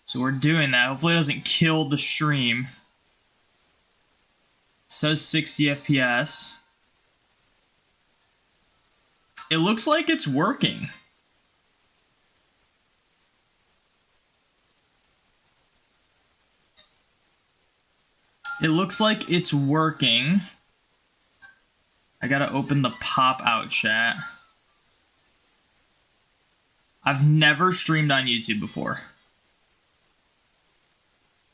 So we're doing that. Hopefully it doesn't kill the stream. It says 60 FPS. It looks like it's working. It looks like it's working. I gotta open the pop-out chat. I've never streamed on YouTube before.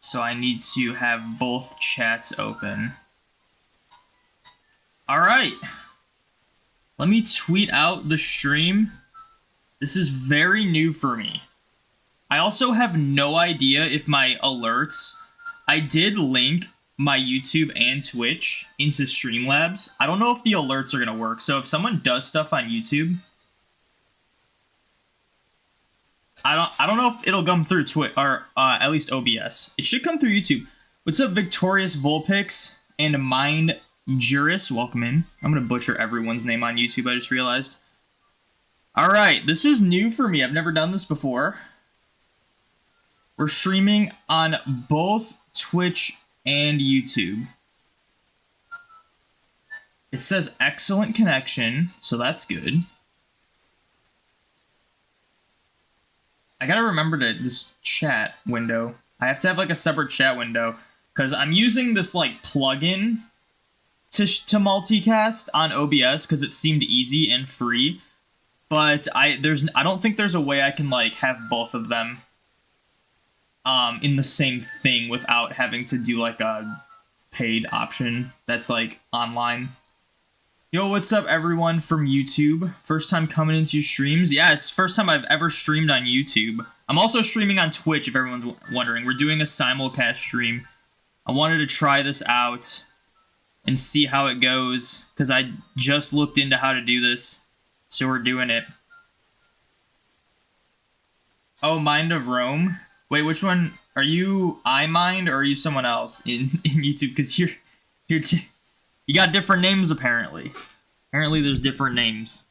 So I need to have both chats open. Alright. Let me tweet out the stream. This is very new for me. I also have no idea if my alerts... I did link my YouTube and Twitch into Streamlabs. I don't know if the alerts are going to work. So if someone does stuff on YouTube... I don't know if it'll come through Twitch or at least OBS. It should come through YouTube. What's up, Victorious Vulpix and Mind Juris? Welcome in. I'm gonna butcher everyone's name on YouTube. I just realized. All right, this is new for me. I've never done this before. We're streaming on both Twitch and YouTube. It says excellent connection, so that's good. I gotta remember this chat window. I have to have like a separate chat window because I'm using this like plugin to multicast on OBS because it seemed easy and free. But I don't think there's a way I can like have both of them in the same thing without having to do like a paid option that's like online. Yo, what's up, everyone from YouTube? First time coming into your streams? Yeah, it's the first time I've ever streamed on YouTube. I'm also streaming on Twitch, if everyone's wondering. We're doing a simulcast stream. I wanted to try this out and see how it goes, because I just looked into how to do this, so we're doing it. Oh, Mind of Rome? Wait, which one? Are you iMind, or are you someone else in YouTube? Because you got different names, apparently. Apparently, there's different names.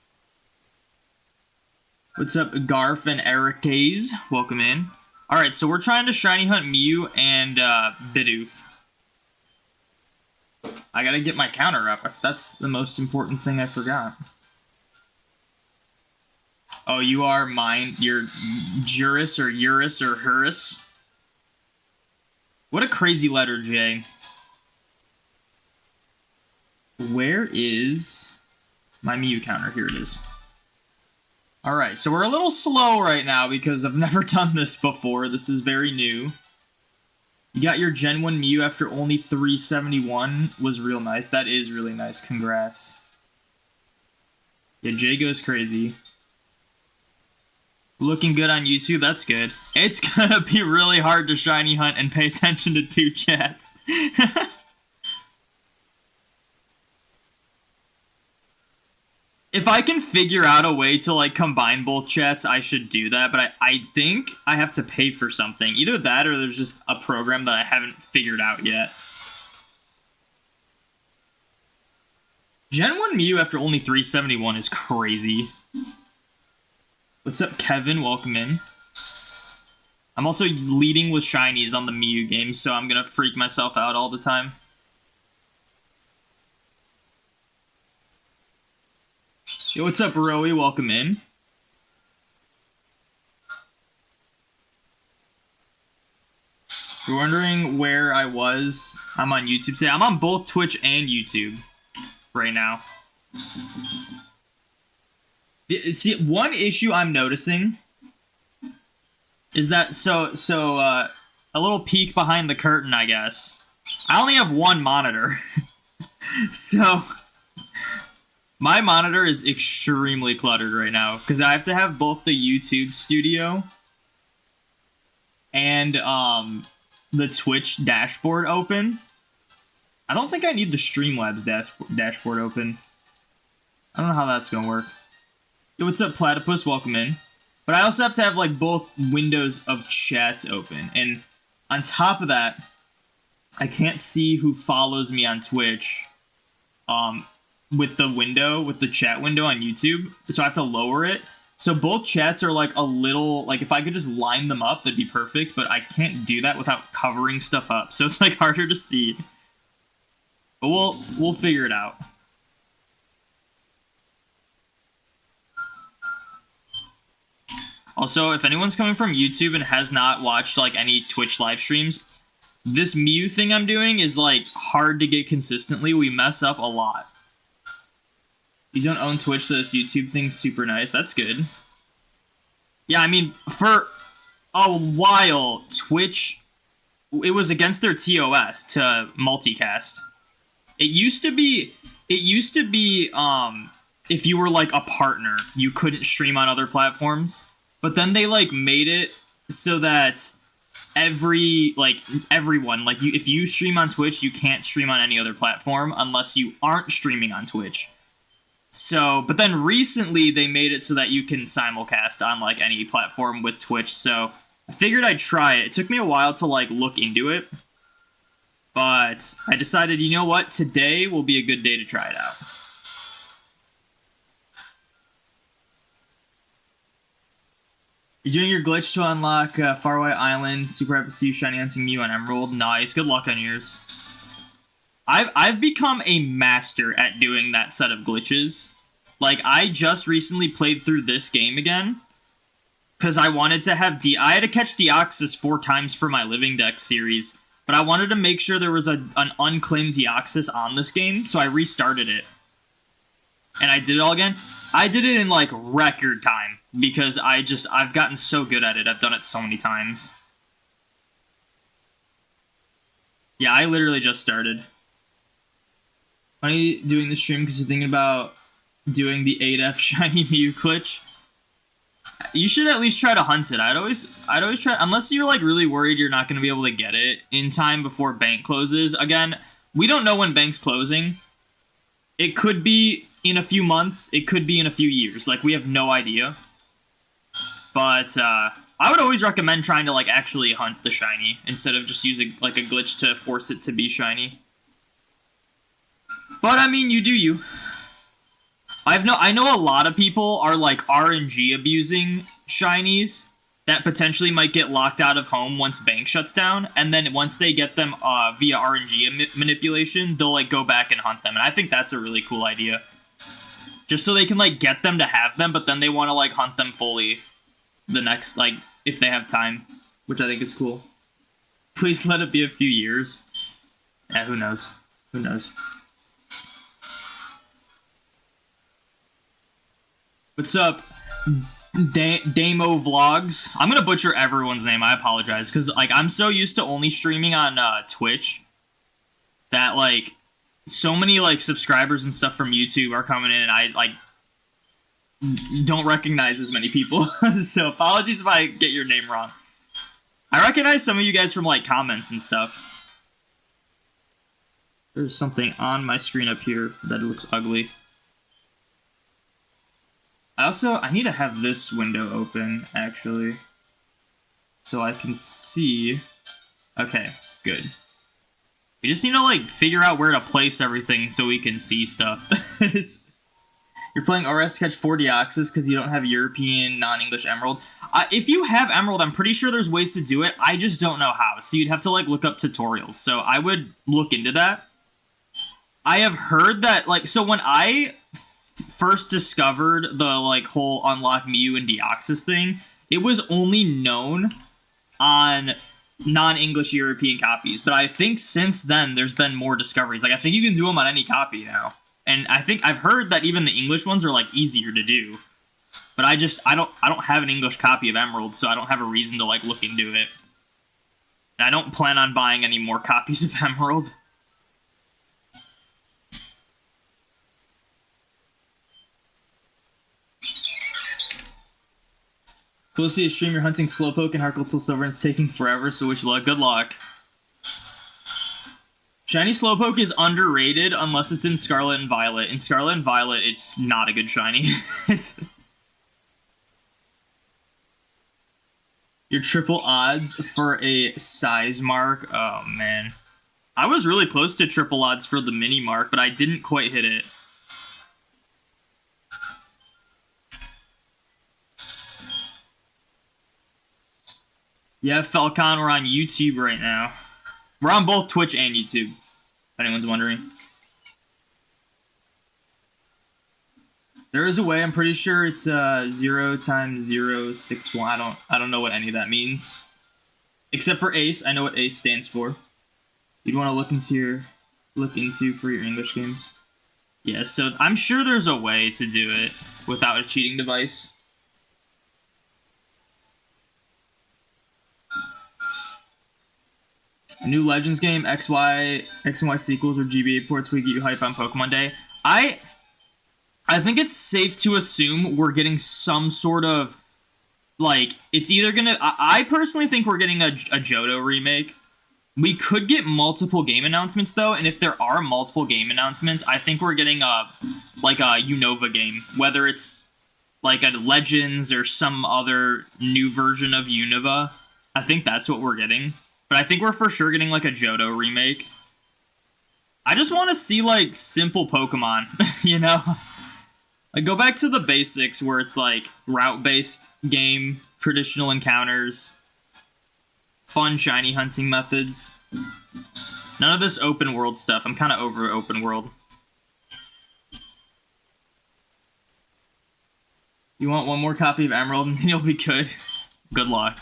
What's up, Garf and Eric Hayes? Welcome in. Alright, so we're trying to shiny hunt Mew and Bidoof. I gotta get my counter up. If that's the most important thing I forgot. Oh, you are mine. You're Juris or Urus or Hurus. What a crazy letter, J. Where is my Mew counter? Here it is. Alright, so we're a little slow right now because I've never done this before. This is very new. You got your Gen 1 Mew after only 371. Was real nice. That is really nice. Congrats. Yeah, Jay goes crazy. Looking good on YouTube. That's good. It's gonna be really hard to shiny hunt and pay attention to two chats. If I can figure out a way to, like, combine both chats, I should do that, but I think I have to pay for something. Either that or there's just a program that I haven't figured out yet. Gen 1 Mew after only 371 is crazy. What's up, Kevin? Welcome in. I'm also leading with shinies on the Mew game, so I'm gonna freak myself out all the time. Yo, what's up, Rowie? Welcome in. If you're wondering where I was, I'm on YouTube today. I'm on both Twitch and YouTube right now. See, one issue I'm noticing is that, a little peek behind the curtain, I guess. I only have one monitor. So... my monitor is extremely cluttered right now because I have to have both the YouTube studio and the Twitch dashboard open. I don't think I need the Streamlabs dashboard open. I don't know how that's gonna work. Yo, what's up, Platypus? Welcome in. But I also have to have like both windows of chats open, and on top of that, I can't see who follows me on Twitch. With the chat window on YouTube, so I have to lower it. So both chats are like a little, like if I could just line them up, that'd be perfect, but I can't do that without covering stuff up. So it's like harder to see. But we'll figure it out. Also, if anyone's coming from YouTube and has not watched like any Twitch live streams, this Mew thing I'm doing is like hard to get consistently. We mess up a lot. You don't own Twitch, so this YouTube thing's super nice. That's good. Yeah, I mean, for a while, Twitch, it was against their TOS to multicast. It used to be, if you were like a partner, you couldn't stream on other platforms. But then they like made it so that everyone, like if you stream on Twitch, you can't stream on any other platform unless you aren't streaming on Twitch. So, but then recently they made it so that you can simulcast on like any platform with Twitch. So I figured I'd try it. It took me a while to like look into it, but I decided, you know what, today will be a good day to try it out. You're doing your glitch to unlock Faraway Island. Super happy to see you shiny hunting Mew on Emerald. Nice. Good luck on yours. I've become a master at doing that set of glitches. Like, I just recently played through this game again. Because I wanted to have I had to catch Deoxys 4 times for my Living Dex series. But I wanted to make sure there was an unclaimed Deoxys on this game. So I restarted it. And I did it all again. I did it in, like, record time. Because I've gotten so good at it. I've done it so many times. Yeah, I literally just started. Why are you doing the stream? Because you're thinking about doing the 8F shiny Mew glitch? You should at least try to hunt it. I'd always try, unless you're like really worried you're not going to be able to get it in time before bank closes. Again, we don't know when bank's closing. It could be in a few months. It could be in a few years. Like, we have no idea. But I would always recommend trying to like actually hunt the shiny instead of just using like a glitch to force it to be shiny. But I mean, you do you. I know a lot of people are like RNG abusing shinies that potentially might get locked out of home once bank shuts down, and then once they get them via RNG manipulation, they'll like go back and hunt them. And I think that's a really cool idea. Just so they can like get them to have them, but then they want to like hunt them fully the next, like, if they have time, which I think is cool. Please let it be a few years. Yeah, who knows? Who knows? What's up, Damo Vlogs? I'm gonna butcher everyone's name. I apologize, because like I'm so used to only streaming on Twitch that like so many like subscribers and stuff from YouTube are coming in, and I like don't recognize as many people. So apologies if I get your name wrong. I recognize some of you guys from like comments and stuff. There's something on my screen up here that looks ugly. I need to have this window open, actually, so I can see. Okay, good. We just need to, like, figure out where to place everything so we can see stuff. You're playing ORS to catch 4 Deoxys because you don't have European non-English Emerald. If you have Emerald, I'm pretty sure there's ways to do it. I just don't know how, so you'd have to, like, look up tutorials. So I would look into that. I have heard that, like, so when I first discovered the like whole unlock Mew and Deoxys thing, it was only known on non-English European copies, but I think since then there's been more discoveries. Like, I think you can do them on any copy now, and I think I've heard that even the English ones are like easier to do. But I don't have an English copy of Emerald, so I don't have a reason to like look into it. And I don't plan on buying any more copies of Emerald. Cool to see a stream. You're hunting Slowpoke and Harkle till Silver, and it's taking forever, so wish luck. Good luck. Shiny Slowpoke is underrated unless it's in Scarlet and Violet. In Scarlet and Violet, it's not a good shiny. Your triple odds for a size mark. Oh, man. I was really close to triple odds for the mini mark, but I didn't quite hit it. Yeah, Falcon, we're on YouTube right now. We're on both Twitch and YouTube, if anyone's wondering. There is a way, I'm pretty sure it's 0 times 0, 6, 1. I don't know what any of that means. Except for ACE, I know what ACE stands for. You'd want to look into for your English games. Yeah, so I'm sure there's a way to do it without a cheating device. A new Legends game, X and Y sequels, or GBA ports we get you hype on Pokemon Day. I think it's safe to assume we're getting some sort of, like, it's either gonna... I personally think we're getting a Johto remake. We could get multiple game announcements, though, and if there are multiple game announcements, I think we're getting a Unova game. Whether it's, like, a Legends or some other new version of Unova, I think that's what we're getting. But I think we're for sure getting, like, a Johto remake. I just want to see, like, simple Pokemon, you know? Like, go back to the basics where it's, like, route-based game, traditional encounters, fun shiny hunting methods. None of this open world stuff. I'm kind of over open world. You want one more copy of Emerald and then you'll be good. Good luck.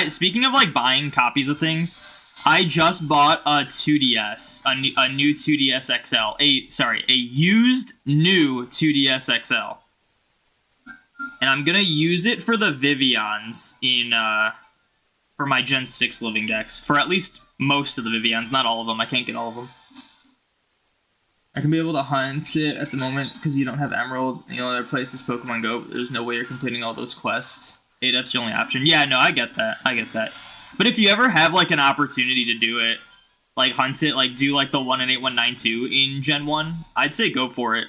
Speaking of, like, buying copies of things, I just bought a 2DS, a new 2DS XL. A used new 2DS XL. And I'm gonna use it for the Vivians for my Gen 6 living decks. For at least most of the Vivians, not all of them. I can't get all of them. I can be able to hunt it at the moment because you don't have Emerald. The only other place is Pokemon Go. There's no way you're completing all those quests. 8F's the only option. Yeah, no, I get that. But if you ever have, like, an opportunity to do it, like, hunt it, like, do, like, the 1-in-8-1-9-2 in Gen 1, I'd say go for it.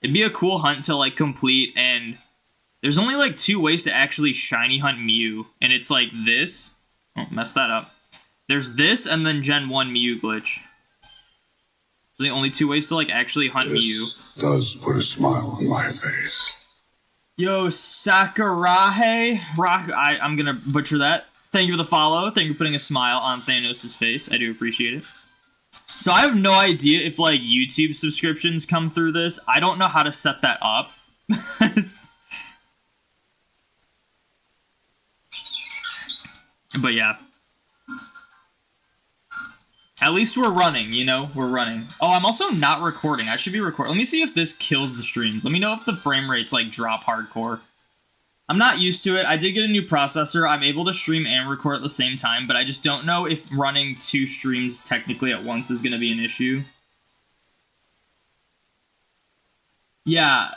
It'd be a cool hunt to, like, complete, and there's only, like, 2 ways to actually shiny hunt Mew, and it's, like, this. Oh, messed that up. There's this, and then Gen 1 Mew glitch. The only 2 ways to, like, actually hunt Mew. This does put a smile on my face. Yo, Sakurahe. I'm gonna butcher that. Thank you for the follow. Thank you for putting a smile on Thanos' face. I do appreciate it. So I have no idea if, like, YouTube subscriptions come through this. I don't know how to set that up. But yeah. At least we're running, you know? We're running. Oh, I'm also not recording. I should be recording. Let me see if this kills the streams. Let me know if the frame rates, like, drop hardcore. I'm not used to it. I did get a new processor. I'm able to stream and record at the same time, but I just don't know if running 2 streams technically at once is going to be an issue. Yeah,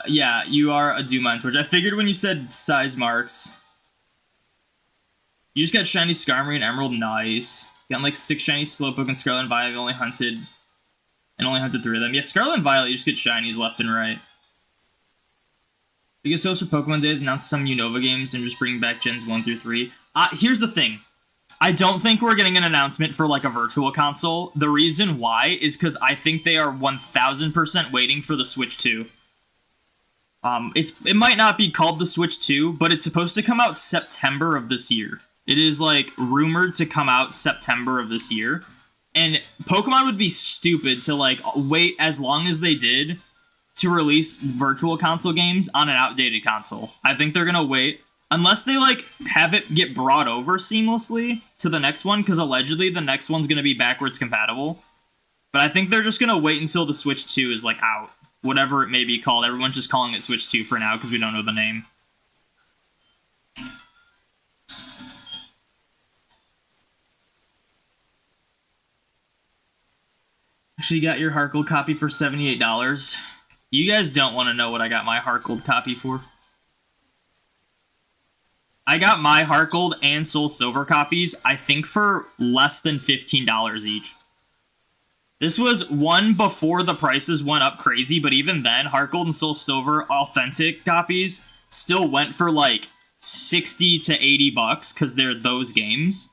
you are a Doom on Twitch. I figured when you said size marks. You just got shiny Skarmory and Emerald. Nice. Got, like, 6 shiny Slowpoke and Scarlet and Violet. I've only hunted 3 of them. Yeah, Scarlet and Violet, you just get shinies left and right. Biggest hopes for Pokemon Day is announce some Unova games and just bring back Gens 1 through 3. Here's the thing. I don't think we're getting an announcement for, like, a virtual console. The reason why is because I think they are 1000% waiting for the Switch 2. It might not be called the Switch 2, but it's supposed to come out September of this year. It is, like, rumored to come out September of this year. And Pokemon would be stupid to, like, wait as long as they did to release virtual console games on an outdated console. I think they're gonna wait. Unless they, like, have it get brought over seamlessly to the next one, because allegedly the next one's gonna be backwards compatible. But I think they're just gonna wait until the Switch 2 is, like, out. Whatever it may be called. Everyone's just calling it Switch 2 for now, because we don't know the name. Actually, got your Heart Gold copy for $78. You guys don't want to know what I got my Heart Gold copy for. I got my Heart Gold and Soul Silver copies, I think, for less than $15 each. This was one before the prices went up crazy, but even then, Heart Gold and Soul Silver authentic copies still went for, like, 60 to 80 bucks, because they're those games.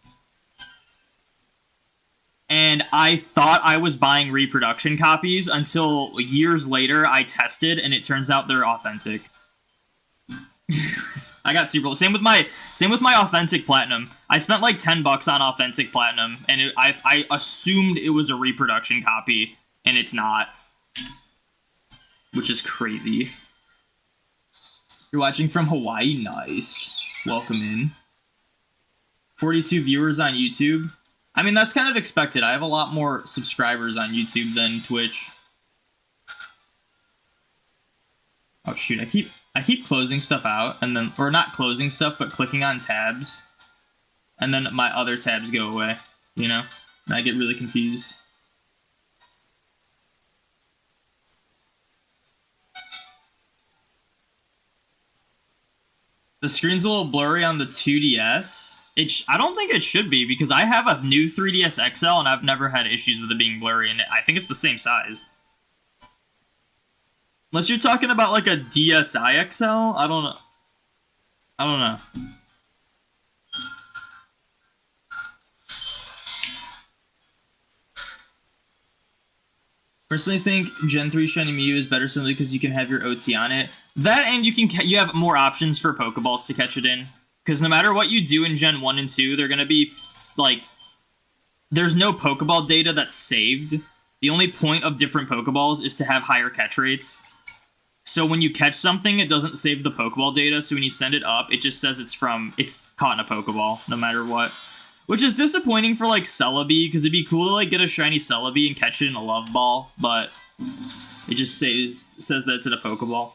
And I thought I was buying reproduction copies until years later I tested, and it turns out they're authentic. I got super low. Same with my authentic platinum. I spent like $10 on authentic platinum, and I assumed it was a reproduction copy, and it's not, which is crazy. You're watching from Hawaii, nice. Welcome in. 42 viewers on YouTube. I mean, that's kind of expected. I have a lot more subscribers on YouTube than Twitch. Oh shoot, I keep closing stuff out, and then, or not closing stuff, but clicking on tabs, and then my other tabs go away, you know? And I get really confused. The screen's a little blurry on the 2DS. I don't think it should be, because I have a new 3DS XL, and I've never had issues with it being blurry, and I think it's the same size. Unless you're talking about like a DSi XL, I don't know. I don't know. Personally think Gen 3 Shiny Mew is better simply because you can have your OT on it. That, and you have more options for Pokeballs to catch it in. Because no matter what you do in Gen 1 and 2, they're going to be, like, there's no Pokeball data that's saved. The only point of different Pokeballs is to have higher catch rates. So when you catch something, it doesn't save the Pokeball data, so when you send it up, it just says it's caught in a Pokeball, no matter what. Which is disappointing for, like, Celebi, because it'd be cool to, like, get a shiny Celebi and catch it in a Love Ball, but it just says that it's in a Pokeball.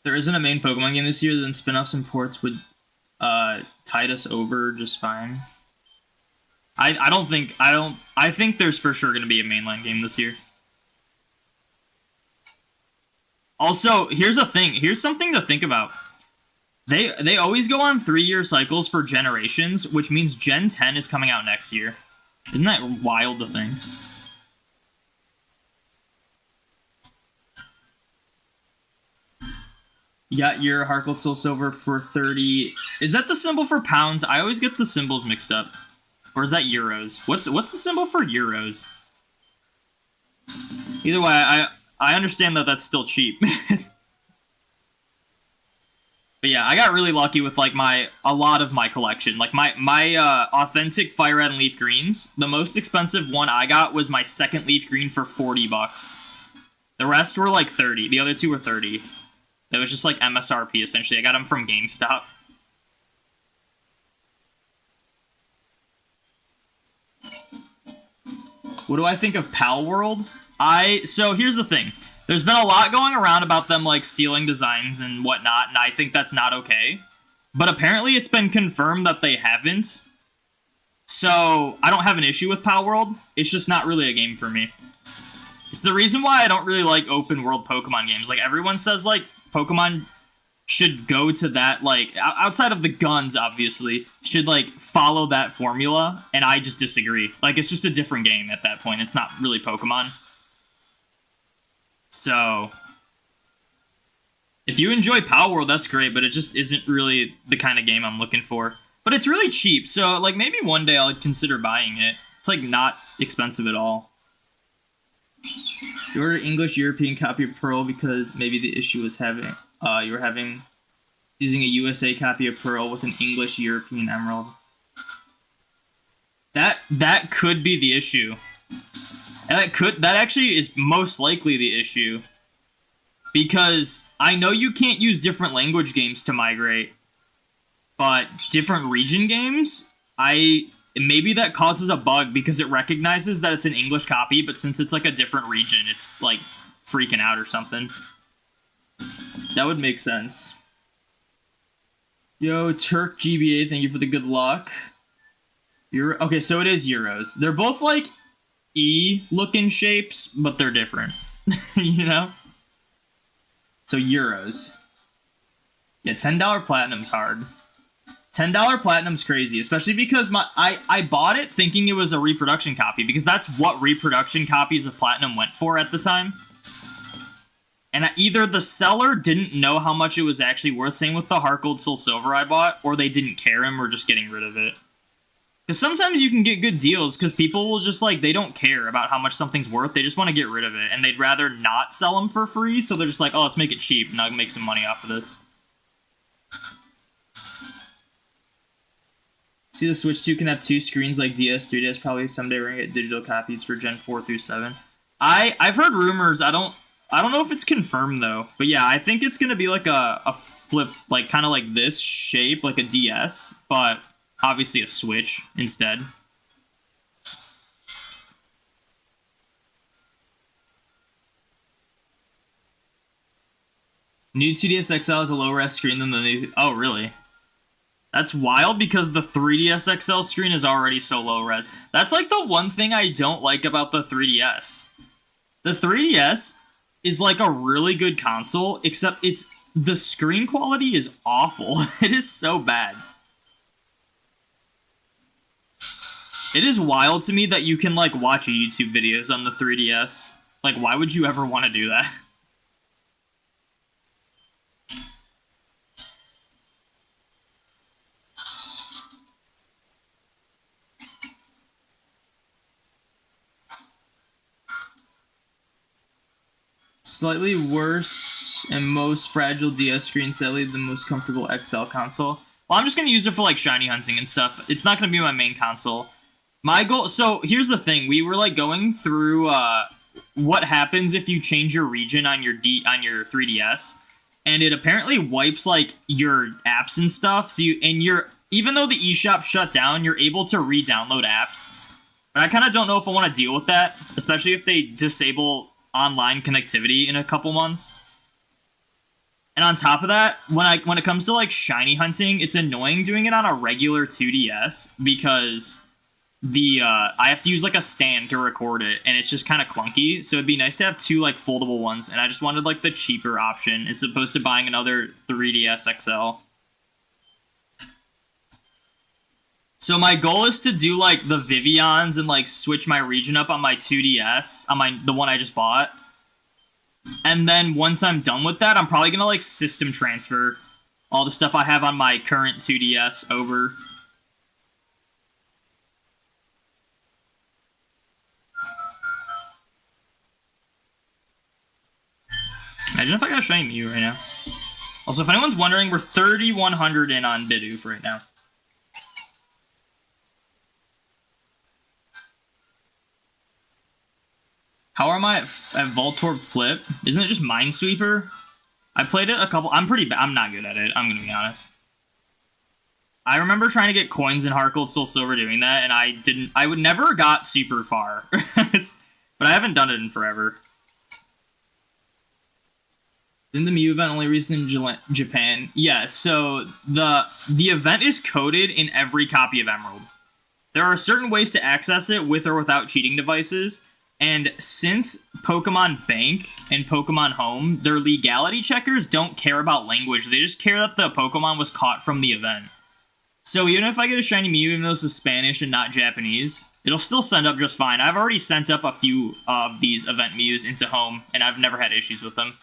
There isn't a main Pokemon game this year, then spin-offs and ports would tide us over just fine. I think there's for sure going to be a mainline game this year. Also, here's a thing. Here's something to think about. They always go on 3-year cycles for generations, which means Gen 10 is coming out next year. Isn't that wild to think? You got your Harkle Soul Silver for 30. Is that the symbol for pounds? I always get the symbols mixed up. Or is that euros? What's the symbol for euros? Either way, I understand that that's still cheap. But yeah, I got really lucky with like a lot of my collection. Like my authentic Fire Red and Leaf Greens. The most expensive one I got was my second Leaf Green for $40. The rest were like 30. The other two were 30. It was just like MSRP essentially. I got them from GameStop. What do I think of Pal World? So here's the thing. There's been a lot going around about them like stealing designs and whatnot, and I think that's not okay. But apparently it's been confirmed that they haven't. So I don't have an issue with Pal World. It's just not really a game for me. It's the reason why I don't really like open world Pokemon games. Like everyone says like Pokemon should go to that, like, outside of the guns, obviously, should, like, follow that formula, and I just disagree. Like, it's just a different game at that point. It's not really Pokemon. So, if you enjoy Power World, that's great, but it just isn't really the kind of game I'm looking for. But it's really cheap, so, like, maybe one day I'll consider buying it. It's, like, not expensive at all. You order English European copy of Pearl because maybe the issue was you were using a USA copy of Pearl with an English European Emerald. That could be the issue. And that actually is most likely the issue. Because I know you can't use different language games to migrate, but different region games, maybe that causes a bug because it recognizes that it's an English copy, but since it's like a different region, it's like freaking out or something. That would make sense. Yo, Turk GBA, thank you for the good luck. Okay, so it is euros. They're both like E-looking shapes, but they're different. You know? So euros. Yeah, $10 Platinum's hard. $10 Platinum's crazy, especially because I bought it thinking it was a reproduction copy, because that's what reproduction copies of Platinum went for at the time. And either the seller didn't know how much it was actually worth, same with the Heart Gold Soul Silver I bought, or they didn't care and were just getting rid of it. Because sometimes you can get good deals because people will just, like, they don't care about how much something's worth. They just want to get rid of it. And they'd rather not sell them for free. So they're just like, oh, let's make it cheap and I'll make some money off of this. See, the Switch 2 can have 2 screens like DS, 3DS. Probably someday we're gonna get digital copies for Gen 4 through 7. I've heard rumors. I don't know if it's confirmed though. But yeah, I think it's gonna be like a flip, like kind of like this shape, like a DS, but obviously a Switch instead. New 2DS XL has a lower res screen than the new. Oh, really? That's wild because the 3DS XL screen is already so low res. That's like the one thing I don't like about the 3DS. The 3DS is like a really good console, except the screen quality is awful. It is so bad. It is wild to me that you can like watch YouTube videos on the 3DS. Like, why would you ever want to do that? Slightly worse and most fragile DS screen, sadly the most comfortable XL console. Well, I'm just gonna use it for like shiny hunting and stuff. It's not gonna be my main console. My goal. So here's the thing: we were like going through what happens if you change your region on your 3DS, and it apparently wipes like your apps and stuff. So even though the eShop shut down, you're able to re-download apps. But I kind of don't know if I want to deal with that, especially if they disable online connectivity in a couple months. And on top of that, when it comes to like shiny hunting, it's annoying doing it on a regular 2DS because I have to use like a stand to record it, and it's just kind of clunky. So it'd be nice to have 2 like foldable ones, and I just wanted like the cheaper option as opposed to buying another 3DS XL. So my goal is to do like the Vivians and like switch my region up on my 2DS, on the one I just bought. And then once I'm done with that, I'm probably gonna like system transfer all the stuff I have on my current 2DS over. Imagine if I got a shiny Mew right now. Also, if anyone's wondering, we're 3,100 in on Bidoof right now. How am I at Voltorb Flip? Isn't it just Minesweeper? I played it a couple. I'm not good at it. I'm gonna be honest. I remember trying to get coins in Heart Gold Soul Silver doing that, and I would never got super far. But I haven't done it in forever. Isn't the Mew event only released in Japan? Yeah, so the event is coded in every copy of Emerald. There are certain ways to access it with or without cheating devices. And since Pokemon Bank and Pokemon Home, their legality checkers don't care about language. They just care that the Pokemon was caught from the event. So even if I get a shiny Mew, even though this is Spanish and not Japanese, it'll still send up just fine. I've already sent up a few of these event Mews into Home, and I've never had issues with them.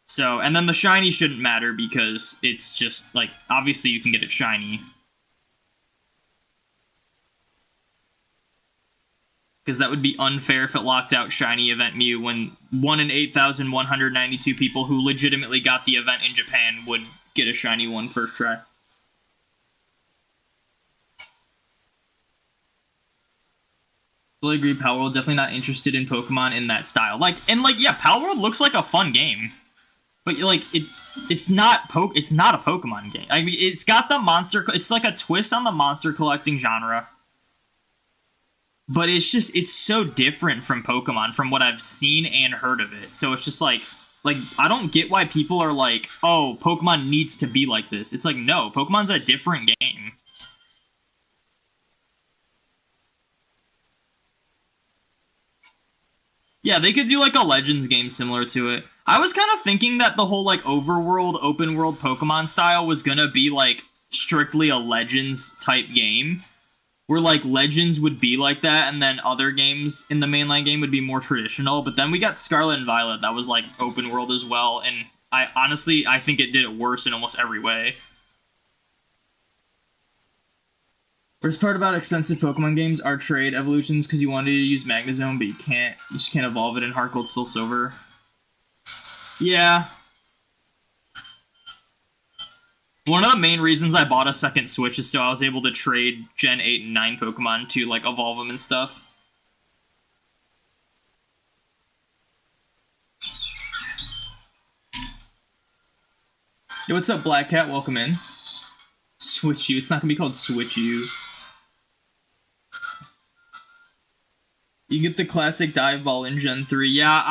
So, and then the shiny shouldn't matter because it's just, like, obviously you can get it shiny. Because that would be unfair if it locked out shiny event Mew when 1 in 8,192 people who legitimately got the event in Japan would get a shiny one first try. Fully agree, Power World definitely not interested in Pokemon in that style. Yeah, Power World looks like a fun game. But like it's not a Pokemon game. I mean, it's got the monster. It's like a twist on the monster collecting genre. But it's so different from Pokemon, from what I've seen and heard of it. So it's just like I don't get why people are like, oh, Pokemon needs to be like this. It's like, no, Pokemon's a different game. Yeah, they could do like a Legends game similar to it. I was kind of thinking that the whole like overworld, open world Pokemon style was gonna be like strictly a Legends type game, where like Legends would be like that, and then other games in the mainline game would be more traditional. But then we got Scarlet and Violet that was like open world as well, and I think it did it worse in almost every way. Worst part about expensive Pokemon games are trade evolutions because you wanted to use Magnezone, but you can't. You just can't evolve it in Heart Gold, Soul Silver. Yeah. One of the main reasons I bought a second Switch is so I was able to trade Gen 8 and 9 Pokemon to, like, evolve them and stuff. Yo, what's up, Black Cat? Welcome in. Switch You. It's not gonna be called Switch You. You get the classic dive ball in Gen 3. Yeah,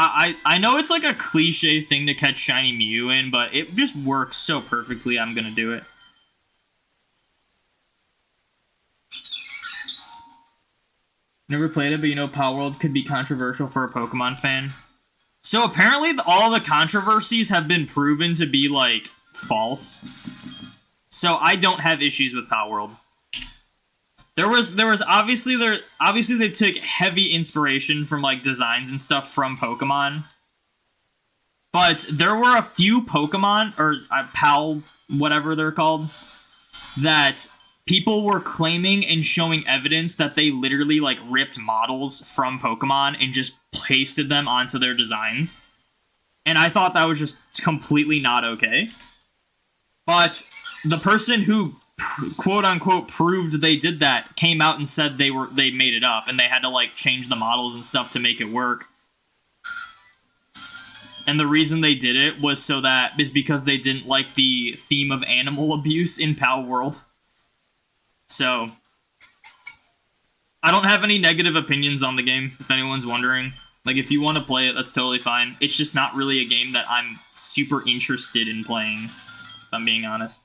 I know it's like a cliche thing to catch Shiny Mew in, but it just works so perfectly, I'm gonna do it. Never played it, but you know Palworld could be controversial for a Pokemon fan. So apparently all the controversies have been proven to be, like, false. So I don't have issues with Palworld. There was obviously they took heavy inspiration from, like, designs and stuff from Pokemon. But there were a few Pokemon, or Pal, whatever they're called, that people were claiming and showing evidence that they literally, like, ripped models from Pokemon and just pasted them onto their designs. And I thought that was just completely not okay. But the person who quote-unquote proved they did that came out and said they made it up, and they had to, like, change the models and stuff to make it work. And the reason they did it was because they didn't like the theme of animal abuse in Palworld. So I don't have any negative opinions on the game, if anyone's wondering. Like, if you want to play it, that's totally fine. It's just not really a game that I'm super interested in playing, if I'm being honest.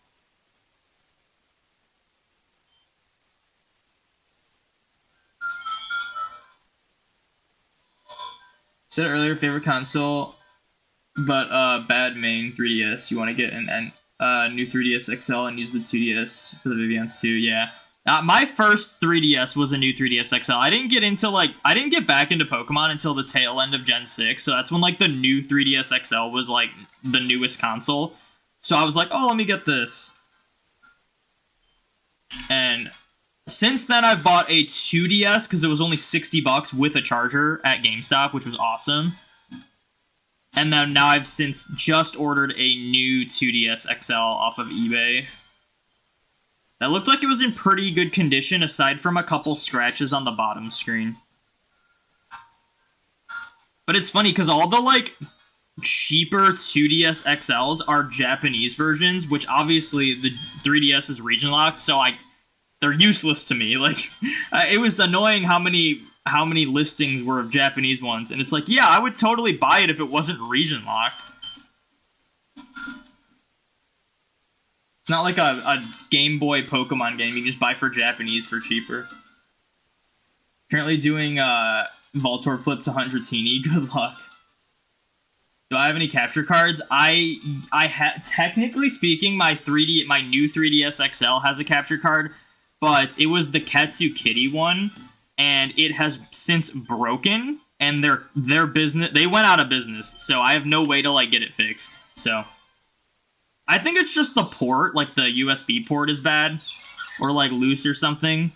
Said earlier, favorite console, but bad main 3DS. You want to get an new 3DS XL and use the 2DS for the Vivians too. Yeah. My first 3DS was a new 3DS XL. I didn't get back into Pokemon until the tail end of Gen 6, so that's when, like, the new 3DS XL was, like, the newest console. So I was like, oh, let me get this. And since then, I've bought a 2DS because it was only $60 with a charger at GameStop, which was awesome. And then now I've since just ordered a new 2DS XL off of eBay. That looked like it was in pretty good condition, aside from a couple scratches on the bottom screen. But it's funny, because all the, like, cheaper 2DS XLs are Japanese versions, which obviously the 3DS is region locked, so they're useless to me. Like, it was annoying how many listings were of Japanese ones, and it's like, yeah, I would totally buy it if it wasn't region locked. It's not like a Game Boy Pokemon game you can just buy for Japanese for cheaper. Currently doing Voltorb Flip to Hundredini. Good luck. Do I have any capture cards? Technically speaking, my new 3DS XL has a capture card, but it was the Katsu Kitty one, and it has since broken, and they went out of business, so I have no way to, like, get it fixed. So I think it's just the port, like the USB port is bad, or, like, loose or something.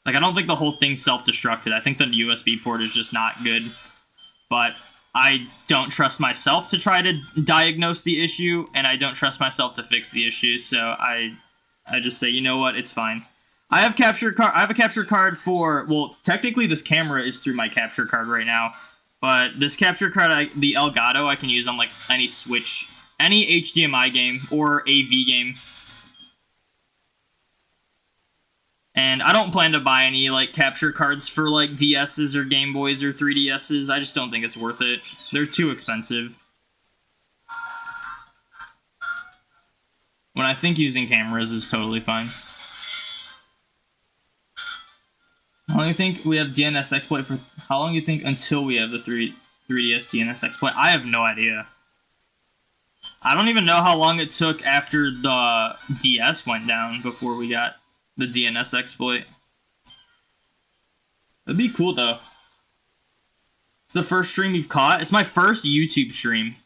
Like, I don't think the whole thing's self-destructed. I think the USB port is just not good, but I don't trust myself to try to diagnose the issue, and I don't trust myself to fix the issue, so I just say, you know what, it's fine. I have a capture card for, well, technically this camera is through my capture card right now, but this capture card, the Elgato, I can use on, like, any Switch, any HDMI game, or AV game. And I don't plan to buy any, like, capture cards for, like, DSs or Game Boys or 3DSs. I just don't think it's worth it. They're too expensive. When I think using cameras is totally fine. How long do you think we have DNS exploit for? How long do you think until we have the 3DS DNS exploit? I have no idea. I don't even know how long it took after the DS went down before we got the DNS exploit. That'd be cool, though. It's the first stream you've caught. It's my first YouTube stream.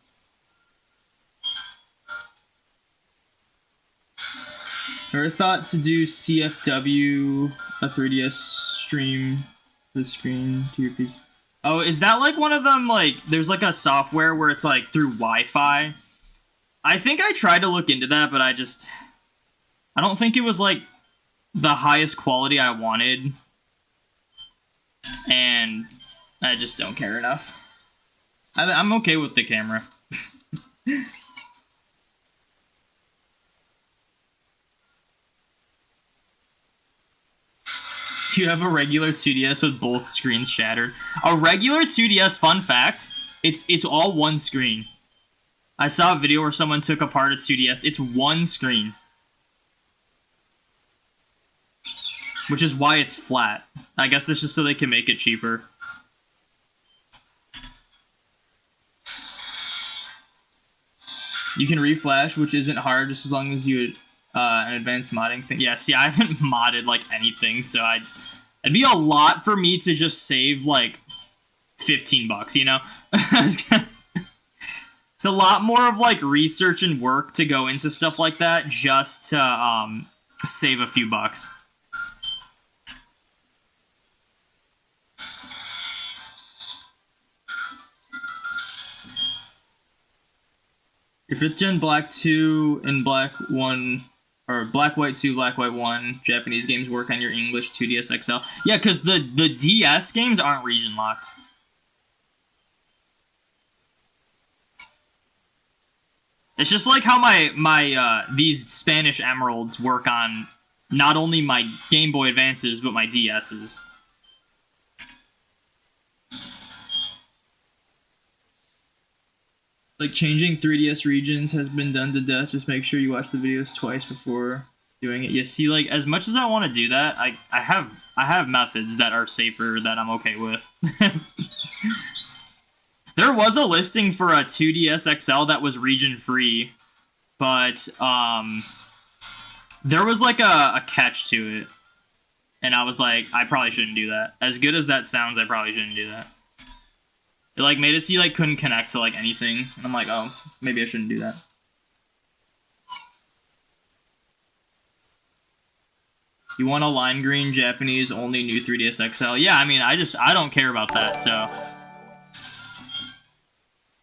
Ever thought to do CFW, a 3DS stream, the screen to your PC? Oh, is that like one of them, like, there's like a software where it's like through Wi-Fi? I think I tried to look into that, but I don't think it was like the highest quality I wanted. And I just don't care enough. I'm okay with the camera. You have a regular 2DS with both screens shattered. A regular 2DS, fun fact, it's all one screen. I saw a video where someone took apart a 2DS. It's one screen. Which is why it's flat. I guess it's just so they can make it cheaper. You can reflash, which isn't hard, just as long as you an advanced modding thing. Yeah, see, I haven't modded like anything, so it'd be a lot for me to just save like $15, you know? It's a lot more of like research and work to go into stuff like that just to save a few bucks. Your 5th gen Black 2 and Black 1, or Black White 2, Black White 1 Japanese games work on your English 2DS XL. Yeah, because the DS games aren't region locked. It's just like how my these Spanish Emeralds work on not only my Game Boy Advances, but my DS's. Like, changing 3DS regions has been done to death. Just make sure you watch the videos twice before doing it. Yeah, see, like, as much as I want to do that, I have methods that are safer that I'm okay with. There was a listing for a 2DS XL that was region-free, but, there was, like, a catch to it. And I was like, I probably shouldn't do that. As good as that sounds, I probably shouldn't do that. It, like, made it so you, like, couldn't connect to, like, anything. And I'm like, oh, maybe I shouldn't do that. You want a lime green Japanese only new 3DS XL? Yeah, I mean, I don't care about that, so.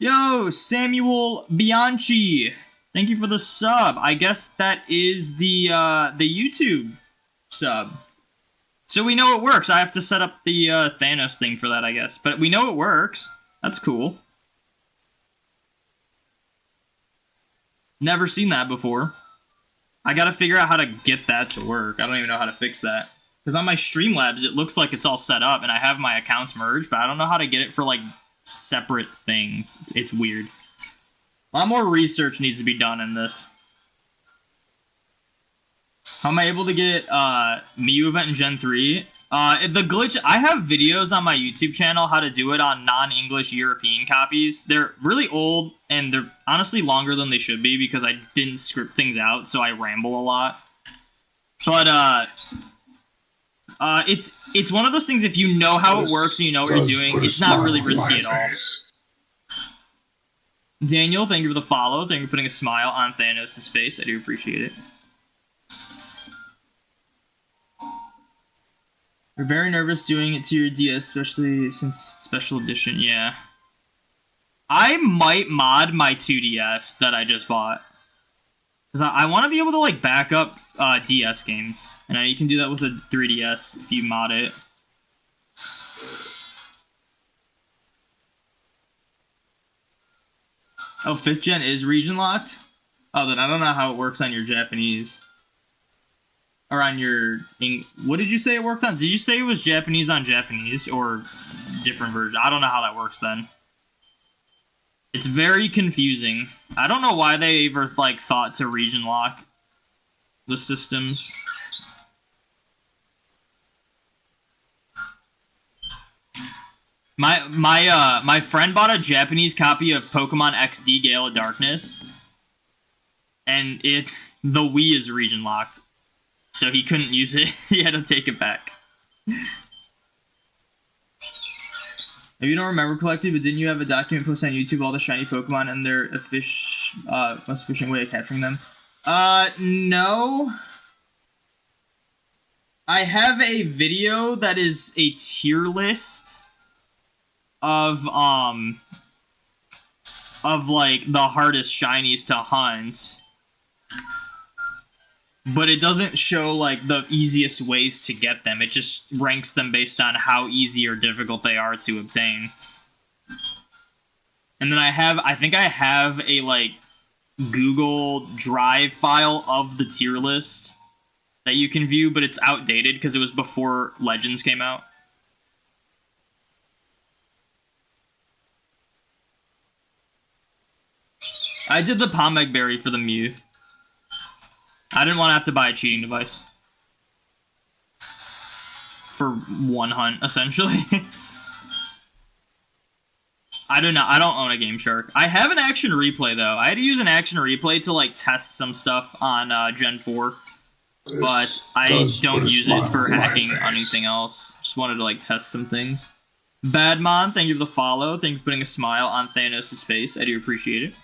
Yo, Samuel Bianchi. Thank you for the sub. I guess that is the YouTube sub. So we know it works. I have to set up the Thanos thing for that, I guess. But we know it works. That's cool. Never seen that before. I gotta figure out how to get that to work. I don't even know how to fix that. Because on my Streamlabs, it looks like it's all set up, and I have my accounts merged, but I don't know how to get it for, like, separate things. It's weird. A lot more research needs to be done in this. How am I able to get Miu event in Gen 3? The glitch, I have videos on my YouTube channel how to do it on non-English European copies. They're really old, and they're honestly longer than they should be because I didn't script things out, so I ramble a lot. But, it's one of those things, if you know how it works and you know what you're doing, it's not really risky at all. Daniel, thank you for the follow. Thank you for putting a smile on Thanos' face. I do appreciate it. You're very nervous doing it to your DS, especially since Special Edition, yeah. I might mod my 2DS that I just bought. Because I want to be able to, like, back up DS games. And you can do that with a 3DS if you mod it. Oh, 5th gen is region locked? Oh, then I don't know how it works on your Japanese. Or on your... What did you say it worked on? Did you say it was Japanese on Japanese? Or different version? I don't know how that works then. It's very confusing. I don't know why they ever, like, thought to region lock the systems. My friend bought a Japanese copy of Pokemon XD Gale of Darkness. And the Wii is region locked. So he couldn't use it. He had to take it back. If you don't remember correctly, but didn't you have a document posted on YouTube all the shiny Pokemon and their most efficient way of capturing them? No. I have a video that is a tier list of like the hardest shinies to hunt, but it doesn't show like the easiest ways to get them. It just ranks them based on how easy or difficult they are to obtain. And then I think I have a like Google Drive file of the tier list that you can view, but it's outdated because it was before Legends came out. I did the Pomeg Berry for the Mew. I didn't want to have to buy a cheating device. For one hunt, essentially. I don't know. I don't own a Game Shark. I have an Action Replay, though. I had to use an Action Replay to, like, test some stuff on Gen 4. But I don't use it for hacking on anything else. Just wanted to, like, test some things. Badmon, thank you for the follow. Thank you for putting a smile on Thanos' face. I do appreciate it.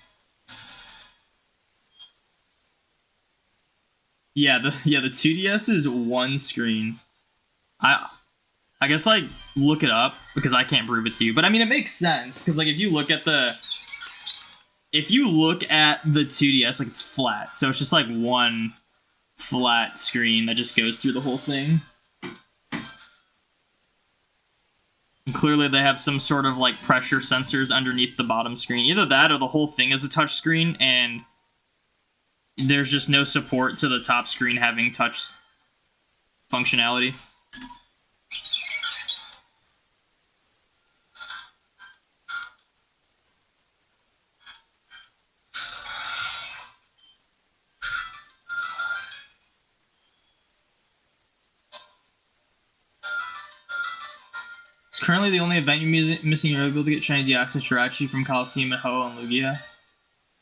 Yeah, the 2DS is one screen. I guess, like, look it up, because I can't prove it to you. But, I mean, it makes sense, because, like, if you look at the 2DS, like, it's flat. So it's just, like, one flat screen that just goes through the whole thing. And clearly they have some sort of, like, pressure sensors underneath the bottom screen. Either that or the whole thing is a touch screen, and there's just no support to the top screen having touch functionality. It's currently the only event you're missing. You're able to get shiny Deoxys Jirachi from Coliseum at Ho and Lugia.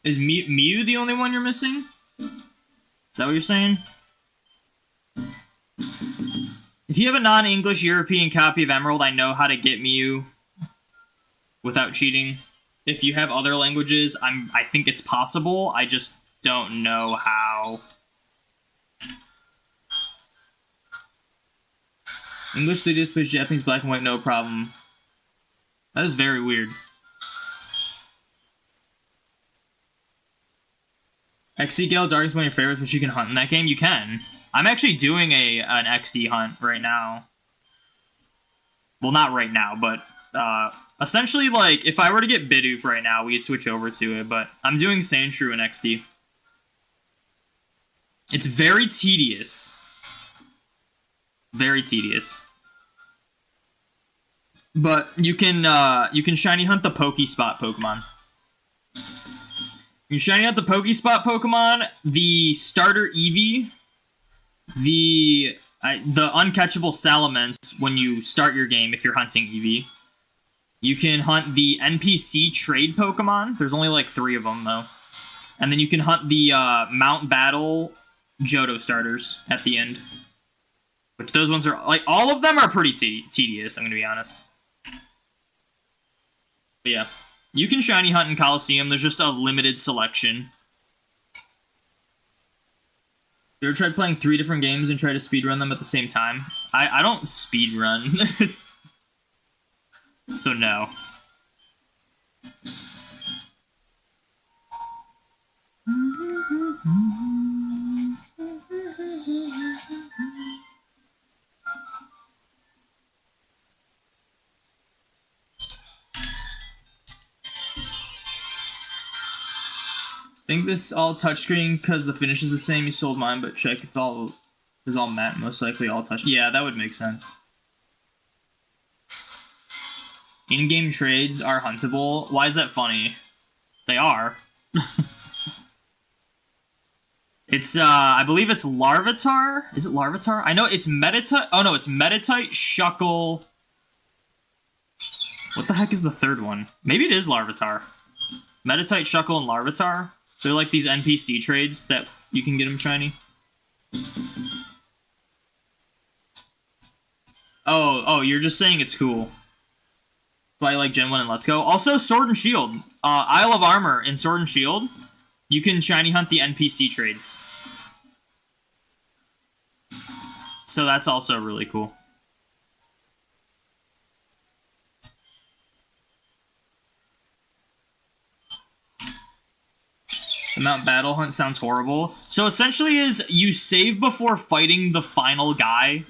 Is Mew the only one you're missing? Is that what you're saying? If you have a non-English European copy of Emerald, I know how to get Mew without cheating. If you have other languages, I think it's possible. I just don't know how. English 3D displays Japanese black and white, no problem. That is very weird. XD Gale Dark is one of your favorites, but you can hunt in that game? You can. I'm actually doing an XD hunt right now. Well, not right now, but essentially, like, if I were to get Bidoof right now, we'd switch over to it, but I'm doing Sandshrew in XD. It's very tedious. Very tedious. But you can shiny hunt the Pokespot Pokemon. You shiny out the Pokespot Pokemon, the starter Eevee, the uncatchable Salamence when you start your game if you're hunting Eevee. You can hunt the NPC trade Pokemon. There's only like 3 of them though. And then you can hunt the Mount Battle Johto starters at the end. Which those ones are, like, all of them are pretty tedious, I'm going to be honest. But yeah. You can shiny hunt in Coliseum. There's just a limited selection. You ever tried playing 3 different games and try to speedrun them at the same time? I don't speedrun. So no. Think this all touchscreen because the finish is the same. You sold mine, but check if all is all matte. Most likely all touch. Yeah, that would make sense. In-game trades are huntable. Why is that funny? They are. It's I believe it's Larvitar. Is it Larvitar? I know it's Meditite. Oh no, it's Meditite, Shuckle. What the heck is the third one? Maybe it is Larvitar. Meditite, Shuckle, and Larvitar. They're like these NPC trades that you can get them shiny. Oh, you're just saying it's cool. But I like Gen 1 and Let's Go. Also, Sword and Shield. Isle of Armor in Sword and Shield. You can shiny hunt the NPC trades. so that's also really cool. The Mount Battle Hunt sounds horrible. So essentially is you save before fighting the final guy,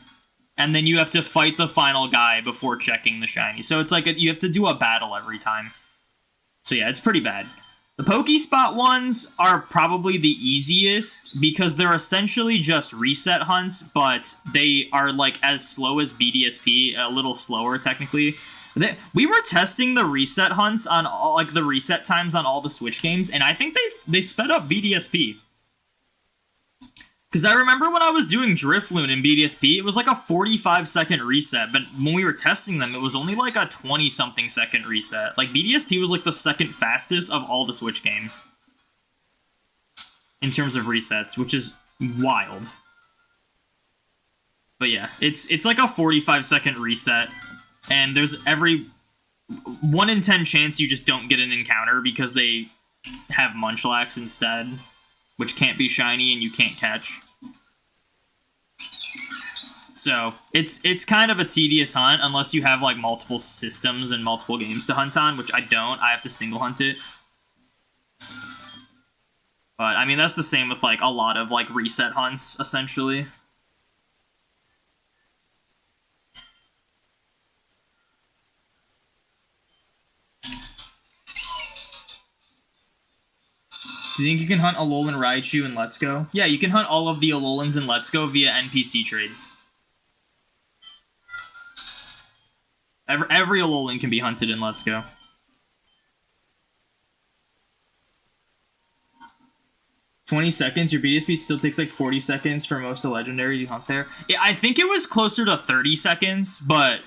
and then you have to fight the final guy before checking the shiny. So it's like you have to do a battle every time. So yeah, it's pretty bad. The Pokespot ones are probably the easiest because they're essentially just reset hunts, but they are like as slow as BDSP, a little slower technically. We were testing the reset hunts on all, like the reset times on all the Switch games, and I think they sped up BDSP. Because I remember when I was doing Drifloon in BDSP, it was like a 45-second reset, but when we were testing them, it was only like a 20-something second reset. Like, BDSP was like the second fastest of all the Switch games. In terms of resets, which is wild. But yeah, it's like a 45-second reset, and there's every 1 in 10 chance you just don't get an encounter because they have Munchlax instead, which can't be shiny and you can't catch. So it's kind of a tedious hunt unless you have like multiple systems and multiple games to hunt on, which I don't. I have to single hunt it. But I mean, that's the same with like a lot of like reset hunts essentially. Do you think you can hunt Alolan Raichu in Let's Go? Yeah, you can hunt all of the Alolans in Let's Go via NPC trades. Every Alolan can be hunted in Let's Go. $20 seconds. Your BDSP still takes like 40 seconds for most of Legendary to hunt there. Yeah, I think it was closer to 30 seconds, but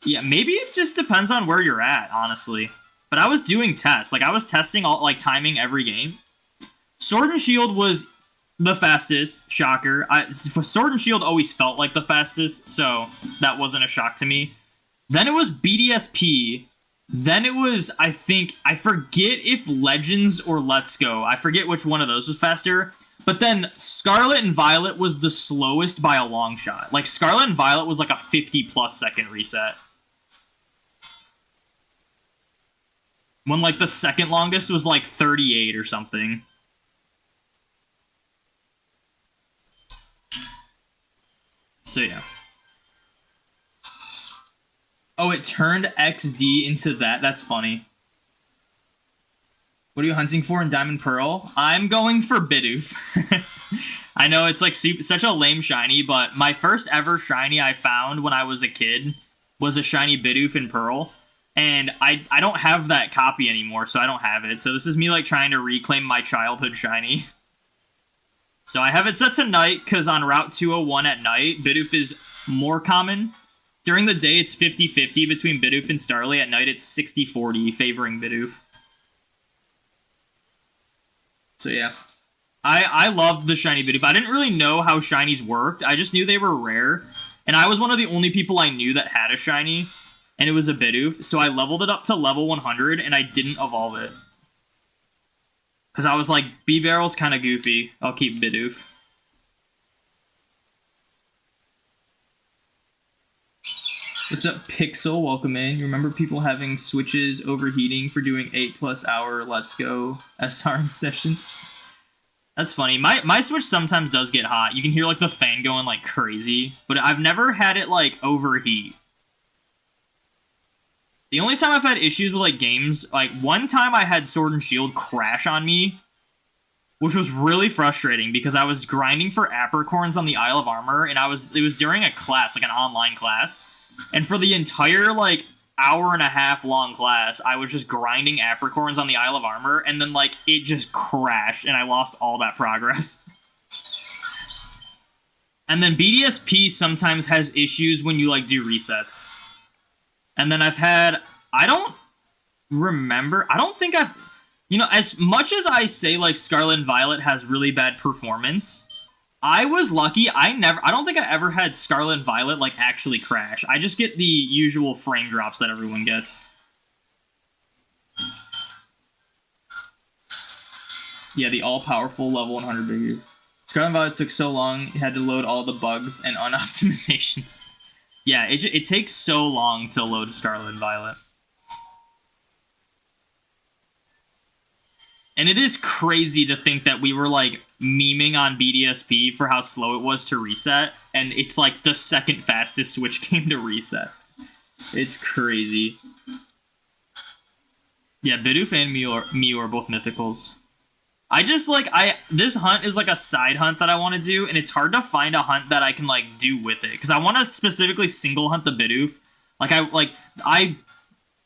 yeah, maybe it just depends on where you're at, honestly. But I was doing tests. Like, I was testing all, like, timing every game. Sword and Shield was the fastest. Shocker. Sword and Shield always felt like the fastest, so that wasn't a shock to me. Then it was BDSP. Then it was, I forget if Legends or Let's Go. I forget which one of those was faster. But then Scarlet and Violet was the slowest by a long shot. Like, Scarlet and Violet was like a 50-plus second reset. When, like, the second longest was, like, 38 or something. So, yeah. Oh, it turned XD into that? That's funny. What are you hunting for in Diamond Pearl? I'm going for Bidoof. I know it's, like, such a lame shiny, but my first ever shiny I found when I was a kid was a shiny Bidoof in Pearl. And I don't have that copy anymore, so I don't have it. So this is me, like, trying to reclaim my childhood shiny. So I have it set to night, because on Route 201 at night, Bidoof is more common. During the day, it's 50-50 between Bidoof and Starly. At night, it's 60-40, favoring Bidoof. So yeah. I loved the shiny Bidoof. I didn't really know how shinies worked. I just knew they were rare. And I was one of the only people I knew that had a shiny. And it was a Bidoof, so I leveled it up to level 100, and I didn't evolve it. Because I was like, B-Barrel's kind of goofy. I'll keep Bidoof. What's up, Pixel? Welcome in. You remember people having Switches overheating for doing 8+ hour Let's Go SR sessions? That's funny. My Switch sometimes does get hot. You can hear, like, the fan going, like, crazy. But I've never had it, like, overheat. The only time I've had issues with, like, games, like, one time I had Sword and Shield crash on me, which was really frustrating because I was grinding for apricorns on the Isle of Armor, and it was during a class, like an online class, and for the entire, like, hour-and-a-half long class, I was just grinding apricorns on the Isle of Armor, and then, like, it just crashed, and I lost all that progress. And then BDSP sometimes has issues when you, like, do resets. And then I've had, I don't think I've, you know, as much as I say, like, Scarlet and Violet has really bad performance, I was lucky. I don't think I ever had Scarlet and Violet, like, actually crash. I just get the usual frame drops that everyone gets. Yeah, the all-powerful level 100 Bidoof. Scarlet and Violet took so long, it had to load all the bugs and unoptimizations. Yeah, it takes so long to load Scarlet and Violet. And it is crazy to think that we were, like, memeing on BDSP for how slow it was to reset, and it's, like, the second fastest Switch game to reset. It's crazy. Yeah, Bidoof and Mew are both mythicals. I just, like, this hunt is, like, a side hunt that I want to do, and it's hard to find a hunt that I can, like, do with it. Because I want to specifically single hunt the Bidoof. I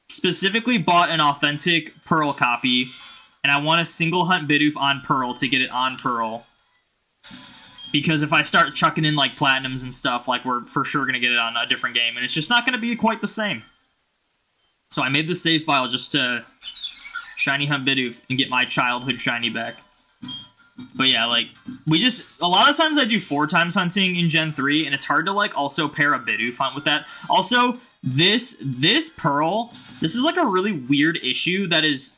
specifically bought an authentic Pearl copy, and I want to single hunt Bidoof on Pearl to get it on Pearl. Because if I start chucking in, like, Platinums and stuff, like, we're for sure going to get it on a different game, and it's just not going to be quite the same. So I made the save file just to shiny hunt Bidoof and get my childhood shiny back. But yeah, like, a lot of times I do 4 times hunting in Gen 3, and it's hard to, like, also pair a Bidoof hunt with that. Also, this Pearl, this is, like, a really weird issue that is,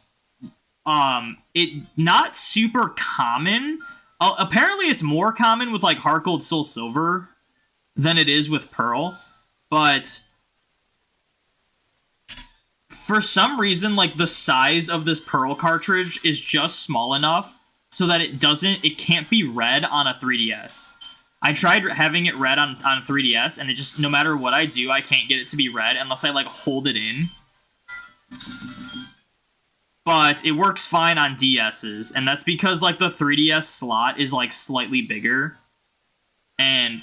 it not super common. Apparently it's more common with, like, Heart Gold Soul Silver than it is with Pearl, but for some reason, like, the size of this Pearl cartridge is just small enough so that it can't be read on a 3DS. I tried having it read on 3DS, and it just, no matter what I do, I can't get it to be read unless I, like, hold it in. But it works fine on DS's, and that's because, like, the 3DS slot is, like, slightly bigger, and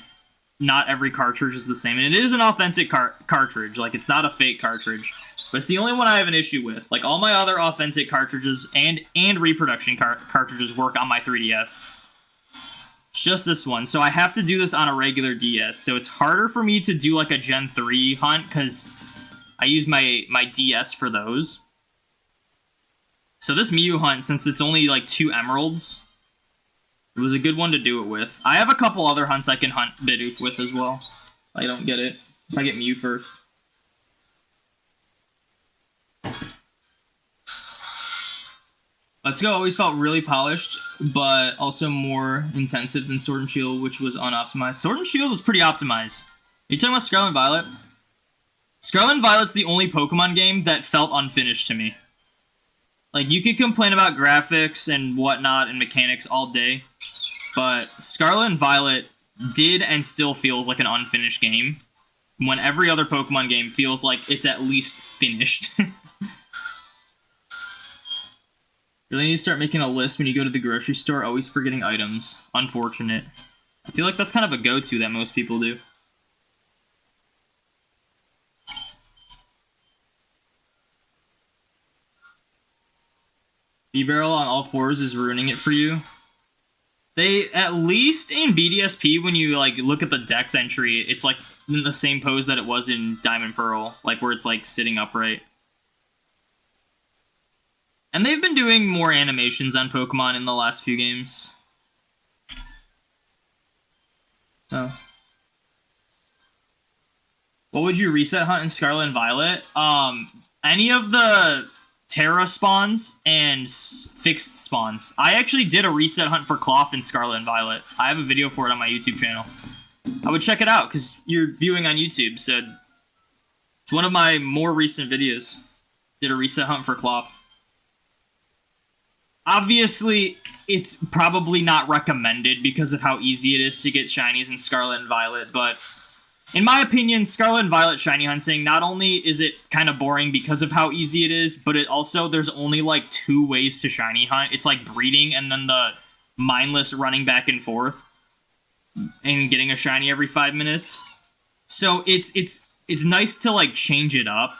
not every cartridge is the same. And it is an authentic cartridge, like, it's not a fake cartridge. But it's the only one I have an issue with. Like, all my other authentic cartridges and reproduction cartridges work on my 3DS. It's just this one. So I have to do this on a regular DS. So it's harder for me to do, like, a Gen 3 hunt, because I use my DS for those. So this Mew hunt, since it's only, like, 2 emeralds, it was a good one to do it with. I have a couple other hunts I can hunt Bidoof with as well. I don't get it. If I get Mew first. Let's Go always felt really polished, but also more intensive than Sword and Shield, which was unoptimized. Sword and Shield was pretty optimized. Are you talking about Scarlet and Violet? Scarlet and Violet's the only Pokemon game that felt unfinished to me. Like, you could complain about graphics and whatnot and mechanics all day, but Scarlet and Violet did and still feels like an unfinished game, when every other Pokemon game feels like it's at least finished. Really need to start making a list when you go to the grocery store, always forgetting items. Unfortunate. I feel like that's kind of a go-to that most people do. B-Barrel on all 4s is ruining it for you. They, at least in BDSP, when you, like, look at the Dex entry, it's, like, in the same pose that it was in Diamond Pearl. Like, where it's, like, sitting upright. And they've been doing more animations on Pokemon in the last few games. So. What would you reset hunt in Scarlet and Violet? Any of the Terra spawns and fixed spawns. I actually did a reset hunt for Cloth in Scarlet and Violet. I have a video for it on my YouTube channel. I would check it out, because you're viewing on YouTube, so it's one of my more recent videos. Did a reset hunt for Cloth. Obviously, it's probably not recommended because of how easy it is to get shinies in Scarlet and Violet, but in my opinion, Scarlet and Violet shiny hunting, not only is it kind of boring because of how easy it is, but it also, there's only, like, 2 ways to shiny hunt. It's like breeding and then the mindless running back and forth and getting a shiny every 5 minutes. So it's nice to, like, change it up,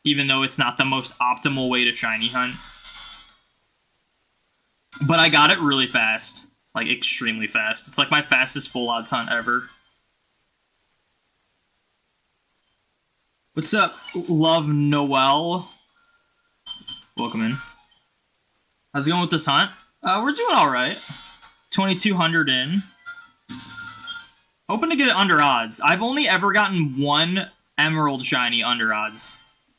even though it's not the most optimal way to shiny hunt. But I got it really fast. Like, extremely fast. It's like my fastest full odds hunt ever. What's up, Love Noel? Welcome in. How's it going with this hunt? We're doing alright. 2,200 in. Hoping to get it under odds. I've only ever gotten 1 Emerald Shiny under odds.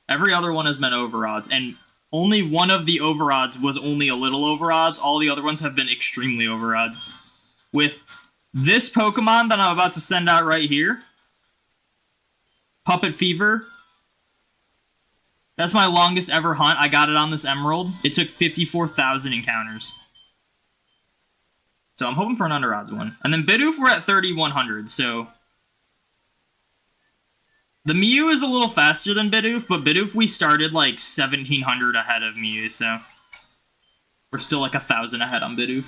Every other one has been over odds, and only one of the over odds was only a little over odds. All the other ones have been extremely over odds. with this Pokemon that I'm about to send out right here. Puppet Fever. That's my longest ever hunt. I got it on this Emerald. It took 54,000 encounters. So I'm hoping for an under odds one. And then Bidoof, we're at 3,100, so... The Mew is a little faster than Bidoof, but Bidoof we started like 1,700 ahead of Mew, so... We're still like 1,000 ahead on Bidoof.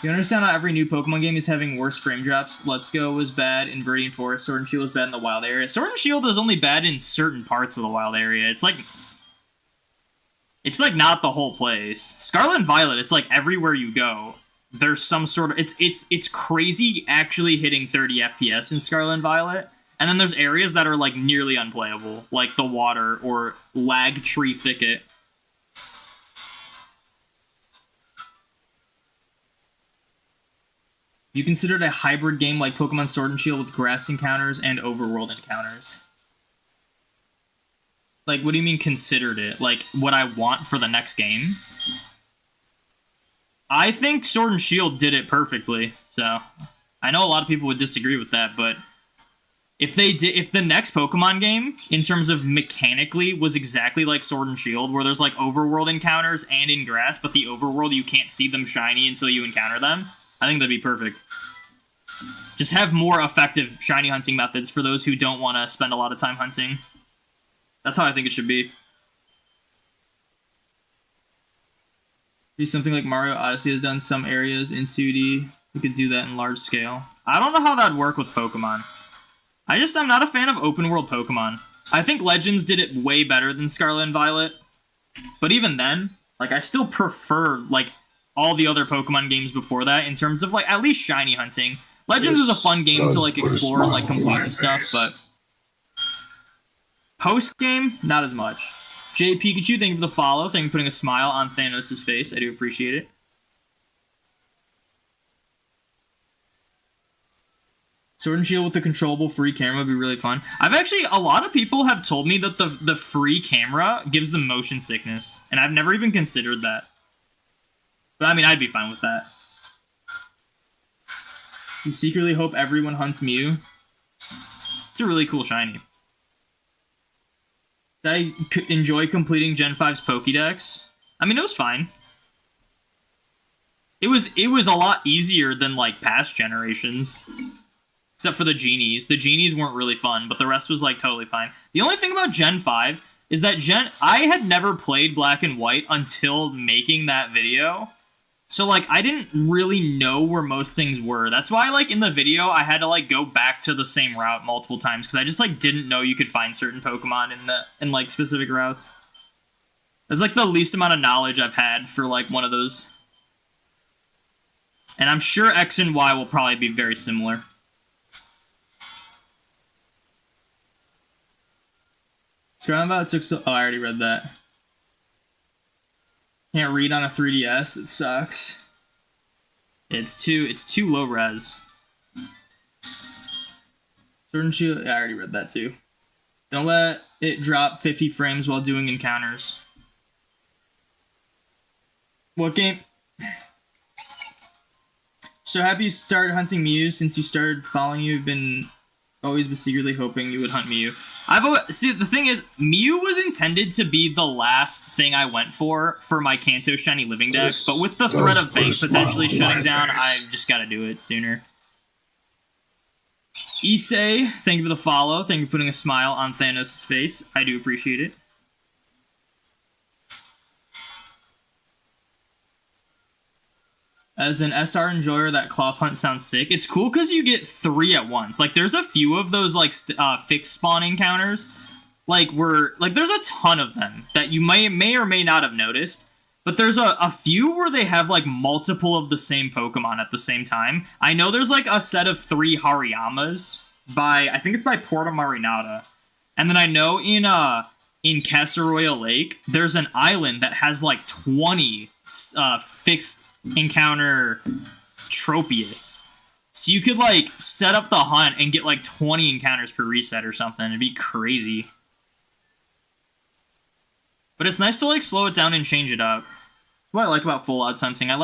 You understand how every new Pokemon game is having worse frame drops? Let's Go was bad in Viridian Forest, Sword and Shield was bad in the wild area. Sword and Shield is only bad in certain parts of the wild area. It's like not the whole place. Scarlet and Violet, it's like everywhere you go, there's some sort of... It's crazy actually hitting 30 FPS in Scarlet and Violet. And then there's areas that are like nearly unplayable, like the water or Lag Tree Thicket. You considered a hybrid game like Pokemon Sword and Shield with grass encounters and overworld encounters. Like, what do you mean considered it? Like, what I want for the next game? I think Sword and Shield did it perfectly, so... I know a lot of people would disagree with that, but... If the next Pokemon game, in terms of mechanically, was exactly like Sword and Shield, where there's like overworld encounters and in grass, but the overworld, you can't see them shiny until you encounter them... I think that'd be perfect. Just have more effective shiny hunting methods for those who don't want to spend a lot of time hunting. That's how I think it should be. Do something like Mario Odyssey has done some areas in 2D. We could do that in large scale. I don't know how that'd work with Pokemon. I'm not a fan of open world Pokemon. I think Legends did it way better than Scarlet and Violet. But even then, like, I still prefer, like, all the other Pokemon games before that in terms of, like, at least shiny hunting. Legends is a fun game to, like, explore and, like, complete and stuff, but... Post-game, not as much. J. Pikachu, thank you for the follow. Thank you for putting a smile on Thanos' face. I do appreciate it. Sword and Shield with the controllable free camera would be really fun. A lot of people have told me that the free camera gives them motion sickness, and I've never even considered that. But, I mean, I'd be fine with that. You secretly hope everyone hunts Mew? It's a really cool shiny. Did I enjoy completing Gen 5's Pokédex? I mean, it was fine. It was a lot easier than, like, past generations. Except for the genies. The genies weren't really fun, but the rest was, like, totally fine. The only thing about Gen 5 is that I had never played Black and White until making that video. So, like, I didn't really know where most things were. That's why, like, in the video, I had to, like, go back to the same route multiple times, because I just, like, didn't know you could find certain Pokemon in like, specific routes. It's, like, the least amount of knowledge I've had for, like, one of those. And I'm sure X and Y will probably be very similar. Scroundabout took so... Oh, I already read that. Can't read on a 3DS. It sucks. It's too low res. Sword and Shield. I already read that too. Don't let it drop 50 frames while doing encounters. What game? So happy you started hunting Mew. Since you started following you, I've always been secretly hoping you would hunt Mew. See, the thing is, Mew was intended to be the last thing I went for my Kanto Shiny Living deck, but with the threat of Bank potentially shutting down, I've just got to do it sooner. Issei, thank you for the follow. Thank you for putting a smile on Thanos' face. I do appreciate it. As an SR enjoyer, that cloth hunt sounds sick. It's cool because you get 3 at once. Like, there's a few of those, like, fixed spawn encounters. Like, there's a ton of them that you may or may not have noticed. But there's a few where they have, like, multiple of the same Pokemon at the same time. I know there's, like, a set of 3 Hariyamas I think it's by Porta Marinata. And then I know in Casseroya Lake, there's an island that has, like, 20 fixed encounter Tropius. So you could, like, set up the hunt and get, like, 20 encounters per reset or something. It'd be crazy. But it's nice to, like, slow it down and change it up. What I like about full odds hunting, I like